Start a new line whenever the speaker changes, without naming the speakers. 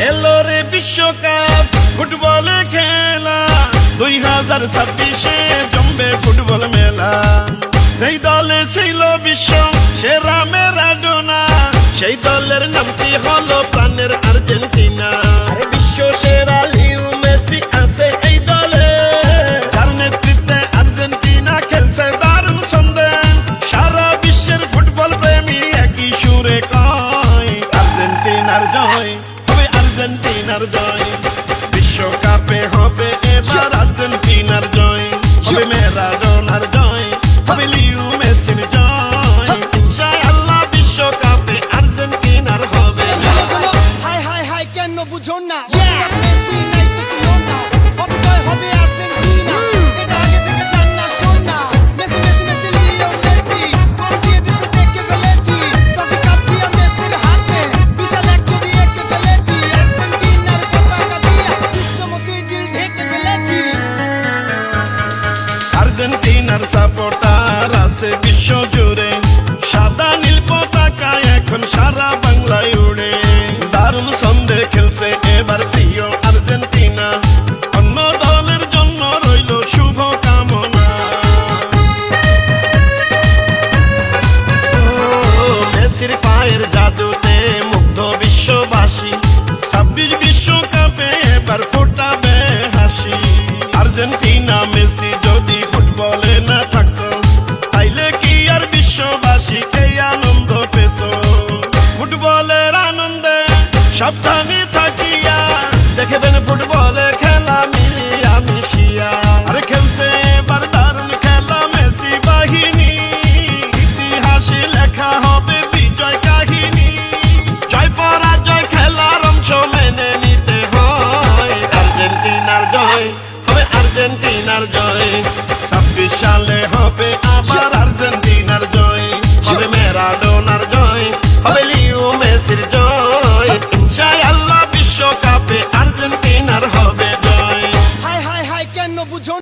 এলো রে বিশ্বকাপ ফুটবলে খেলা 2026-এ জমবে ফুটবল মেলা। সেই দলে ছিল বিশ্ব সেরা ম্যারাডোনা, সেই দলের নামটি হলো প্রাণের আর্জেন্টিনা। আরে বিশ্ব সেরা লিও মেসি আছে এই দলে, যার নেতৃত্বে আর্জেন্টিনা খেলছে দারুণ ছন্দে। সারা বিশ্বের ফুটবল প্রেমী একই সুরে কয় আর্জেন্টিনার জয় হবে, আর্জেন্টিনার জয়। বিশ্বকাপে হবে এবার আর্জেন্টিনার জয়, হবে ম্যারাডোনার জয়, হবে লিও মেসির জয়। ইনশাআল্লাহ বিশ্বকাপে আর্জেন্টিনার হবে।
হাই হাই হাই কেন বুঝো না, মেসি নাই তো তুলো না, হবে জয় হবে আর্জেন্টিনা, এটা আগে থেকে জান না শোন না। Messi Messi Messi Leo Messi, goal দিয়ে দিছে দেখে ফেলেছি, ট্রফি কাপ দিয়া মেসির হাতে, বিশাল এক ছবি এঁকে ফেলেছি, আর্জেন্টিনার পতাকা দিয়া বিশ্বমতি জিল ঢেকে ফেলেছি।
আর্জেন্টিনার সাপোর্টার আছে বিশ্ব জুড়ে, সাদা নীল পতাকা এখন সারা বাংলায় উড়ে। দারুণ ছন্দে খেলছে এবার প্রিয় আর্জেন্টিনা, অন্য দলের জন্য রইল শুভ কামনা। মেসির পায়ের জাদুতে মুগ্ধ বিশ্ববাসী, 26 বিশ্বকাপে এবার ফোটাবে হাসি। আর্জেন্টিনা মেসি যদি ফুটবলে না থাকতো, তাইলে কি আর বিশ্ববাসী এই আনন্দ পেত? ফুটবলের আনন্দে সাবধানে থাকিয়া দেখবেন ফুটবলে খেলা মিলিয়া মিশিয়া। আরে খেলছে এবার দারুণ খেলা মেসি বাহিনী, ইতিহাসে লেখা হবে বিজয় কাহিনী। জয় পরাজয় খেলার অংশ মেনে নিতে হয়, আর্জেন্টিনার জয় হবে, আর্জেন্টিনার জয়। 26 সালে হবে আবার